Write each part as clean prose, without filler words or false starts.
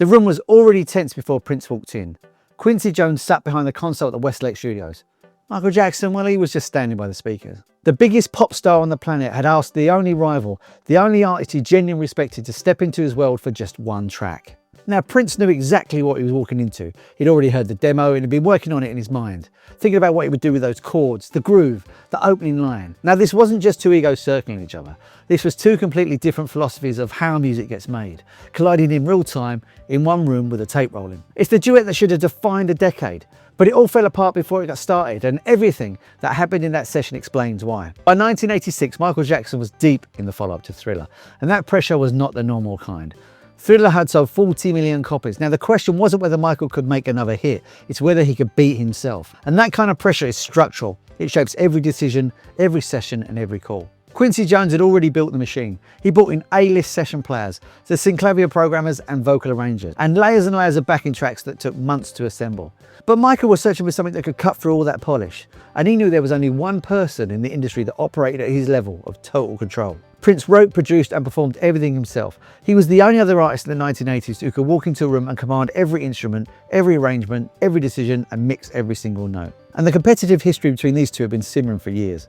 The room was already tense before Prince walked in. Quincy Jones sat behind the console at the Westlake Studios. Michael Jackson, well, he was just standing by the speakers. The biggest pop star on the planet had asked the only rival, the only artist he genuinely respected, to step into his world for just one track. Now, Prince knew exactly what he was walking into. He'd already heard the demo and had been working on it in his mind, thinking about what he would do with those chords, the groove, the opening line. Now, this wasn't just two egos circling each other. This was two completely different philosophies of how music gets made, colliding in real time in one room with a tape rolling. It's the duet that should have defined a decade, but it all fell apart before it got started, and everything that happened in that session explains why. By 1986, Michael Jackson was deep in the follow-up to Thriller, and that pressure was not the normal kind. Thriller had sold 40 million copies. Now, the question wasn't whether Michael could make another hit, it's whether he could beat himself. And that kind of pressure is structural. It shapes every decision, every session, and every call. Quincy Jones had already built the machine. He brought in A-list session players, the Sinclavier programmers and vocal arrangers, and layers of backing tracks that took months to assemble. But Michael was searching for something that could cut through all that polish, and he knew there was only one person in the industry that operated at his level of total control. Prince wrote, produced and performed everything himself. He was the only other artist in the 1980s who could walk into a room and command every instrument, every arrangement, every decision and mix every single note. And the competitive history between these two had been simmering for years.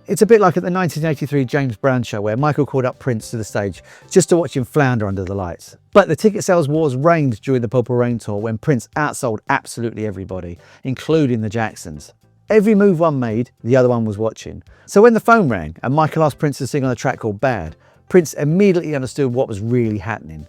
It's a bit like at the 1983 James Brown show where Michael called up Prince to the stage just to watch him flounder under the lights. But the ticket sales wars reigned during the Purple Rain tour when Prince outsold absolutely everybody, including the Jacksons. Every move one made, the other one was watching. So when the phone rang and Michael asked Prince to sing on a track called Bad, Prince immediately understood what was really happening.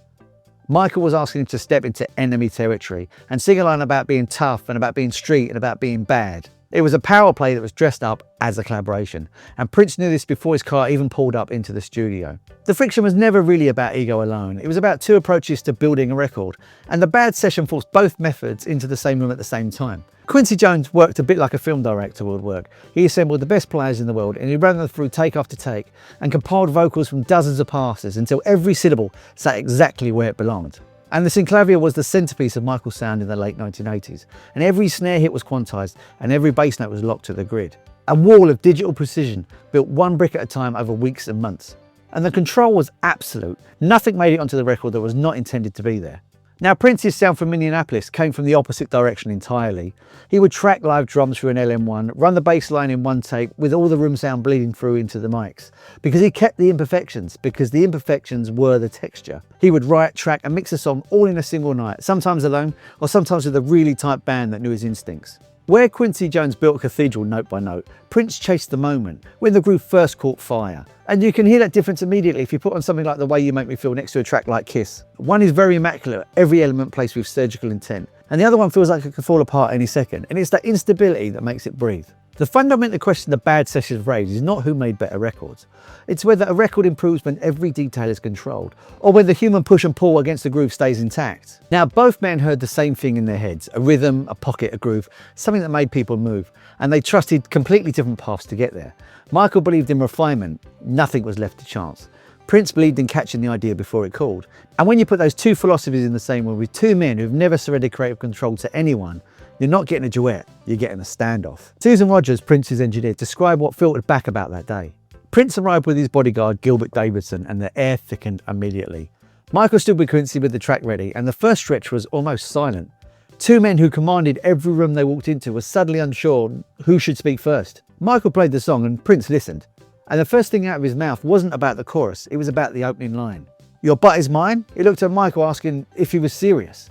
Michael was asking him to step into enemy territory and sing a line about being tough and about being street and about being bad. It was a power play that was dressed up as a collaboration, and Prince knew this before his car even pulled up into the studio. The friction was never really about ego alone. It was about two approaches to building a record, and the Bad session forced both methods into the same room at the same time. Quincy Jones worked a bit like a film director would work. He assembled the best players in the world and he ran them through take after take and compiled vocals from dozens of passes until every syllable sat exactly where it belonged. And the Sinclavier was the centerpiece of Michael's sound in the late 1980s, and every snare hit was quantized and every bass note was locked to the grid. A wall of digital precision built one brick at a time over weeks and months. And the control was absolute. Nothing made it onto the record that was not intended to be there. Now, Prince's sound from Minneapolis came from the opposite direction entirely. He would track live drums through an LM1, run the bass line in one take with all the room sound bleeding through into the mics. Because he kept the imperfections, because the imperfections were the texture. He would write, track and mix a song all in a single night, sometimes alone or sometimes with a really tight band that knew his instincts. Where Quincy Jones built a cathedral note by note, Prince chased the moment, when the groove first caught fire. And you can hear that difference immediately if you put on something like The Way You Make Me Feel next to a track like Kiss. One is very immaculate, every element placed with surgical intent, and the other one feels like it could fall apart any second, and it's that instability that makes it breathe. The fundamental question the Bad sessions raise is not who made better records. It's whether a record improves when every detail is controlled, or when the human push and pull against the groove stays intact. Now, both men heard the same thing in their heads, a rhythm, a pocket, a groove, something that made people move, and they trusted completely different paths to get there. Michael believed in refinement, nothing was left to chance. Prince believed in catching the idea before it called. And when you put those two philosophies in the same room with two men who've never surrendered creative control to anyone, you're not getting a duet, you're getting a standoff. Susan Rogers, Prince's engineer, described what filtered back about that day. Prince arrived with his bodyguard, Gilbert Davidson, and the air thickened immediately. Michael stood with Quincy with the track ready, and the first stretch was almost silent. Two men who commanded every room they walked into were suddenly unsure who should speak first. Michael played the song and Prince listened. And the first thing out of his mouth wasn't about the chorus, it was about the opening line. "Your butt is mine?" He looked at Michael asking if he was serious.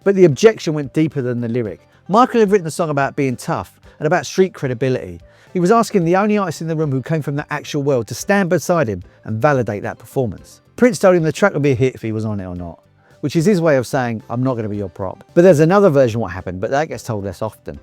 But the objection went deeper than the lyric. Michael had written a song about being tough and about street credibility. He was asking the only artist in the room who came from the actual world to stand beside him and validate that performance. Prince told him the track would be a hit if he was on it or not, which is his way of saying, "I'm not going to be your prop." But there's another version of what happened, but that gets told less often.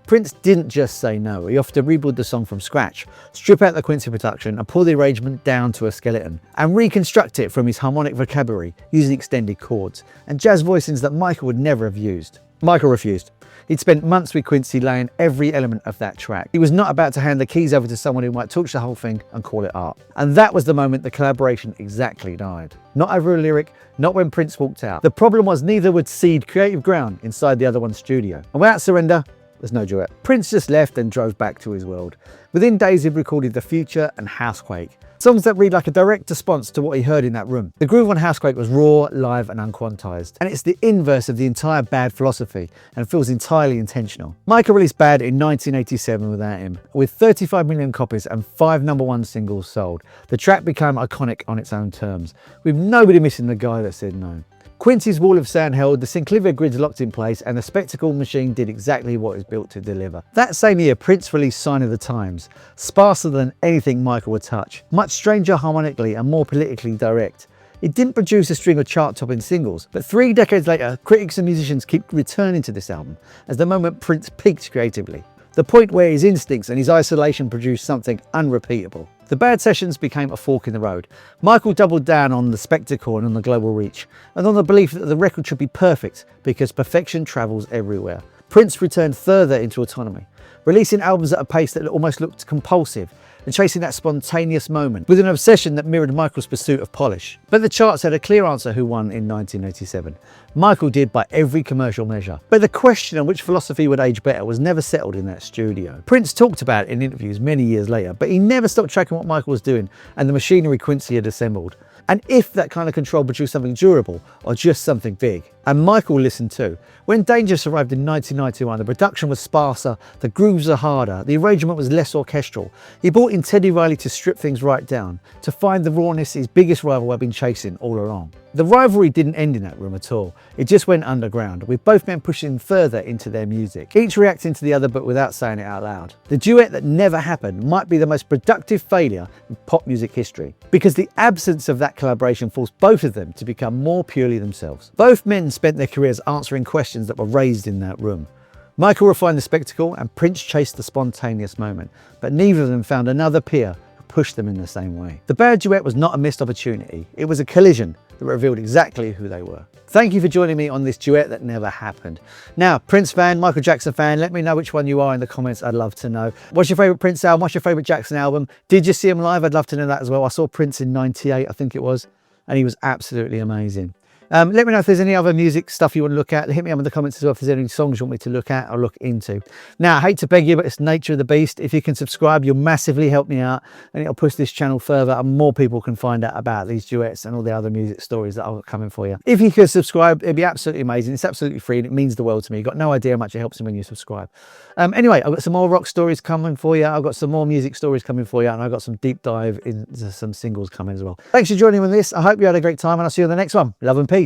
Prince didn't just say no, he offered to rebuild the song from scratch, strip out the Quincy production and pull the arrangement down to a skeleton, and reconstruct it from his harmonic vocabulary using extended chords and jazz voicings that Michael would never have used. Michael refused. He'd spent months with Quincy laying every element of that track. He was not about to hand the keys over to someone who might torch the whole thing and call it art. And that was the moment the collaboration exactly died. Not over a lyric, not when Prince walked out. The problem was neither would cede creative ground inside the other one's studio. And without surrender, There's no duet. Prince just left and drove back to his world. Within days, he'd recorded The Future and Housequake, songs that read like a direct response to what he heard in that room. The groove on Housequake was raw, live and unquantized, and it's the inverse of the entire Bad philosophy and feels entirely intentional. Michael released Bad in 1987 without him. With 35 million copies and 5 #1 singles sold, the track became iconic on its own terms, with nobody missing the guy that said no. Quincy's wall of sound held, the Sinclavier grids locked in place, and the spectacle machine did exactly what it was built to deliver. That same year, Prince released Sign of the Times, sparser than anything Michael would touch, much stranger harmonically and more politically direct. It didn't produce a string of chart-topping singles, but 3 decades later, critics and musicians keep returning to this album as the moment Prince peaked creatively. The point where his instincts and his isolation produced something unrepeatable. The Bad sessions became a fork in the road. Michael doubled down on the spectacle and on the global reach, and on the belief that the record should be perfect because perfection travels everywhere. Prince returned further into autonomy, releasing albums at a pace that almost looked compulsive and chasing that spontaneous moment with an obsession that mirrored Michael's pursuit of polish. But the charts had a clear answer who won in 1987. Michael did by every commercial measure. But the question on which philosophy would age better was never settled in that studio. Prince talked about it in interviews many years later, but he never stopped tracking what Michael was doing and the machinery Quincy had assembled. And if that kind of control produced something durable or just something big. And Michael listened too. When Dangerous arrived in 1991, the production was sparser, the grooves were harder, the arrangement was less orchestral. He brought in Teddy Riley to strip things right down, to find the rawness his biggest rival had been chasing all along. The rivalry didn't end in that room at all. It just went underground, with both men pushing further into their music, each reacting to the other but without saying it out loud. The duet that never happened might be the most productive failure in pop music history, because the absence of that collaboration forced both of them to become more purely themselves. Both men spent their careers answering questions that were raised in that room. Michael refined the spectacle and Prince chased the spontaneous moment, but neither of them found another peer who pushed them in the same way. The Bad duet was not a missed opportunity, it was a collision that revealed exactly who they were. Thank you for joining me on this duet that never happened. Now, Prince fan, Michael Jackson fan, let me know which one you are in the comments. I'd love to know. What's your favourite Prince album? What's your favourite Jackson album? Did you see him live? I'd love to know that as well. I saw Prince in '98, I think it was, and he was absolutely amazing. Let me know if there's any other music stuff you want to look at. Hit me up in the comments as well if there's any songs you want me to look at or look into. Now, I hate to beg you, but it's nature of the beast. If you can subscribe, you'll massively help me out and it'll push this channel further and more people can find out about these duets and all the other music stories that are coming for you. If you could subscribe, it'd be absolutely amazing. It's absolutely free and it means the world to me. You've got no idea how much it helps me when you subscribe. Anyway, I've got some more rock stories coming for you. I've got some more music stories coming for you and I've got some deep dive into some singles coming as well. Thanks for joining me on this. I hope you had a great time and I'll see you on the next one. Love and peace.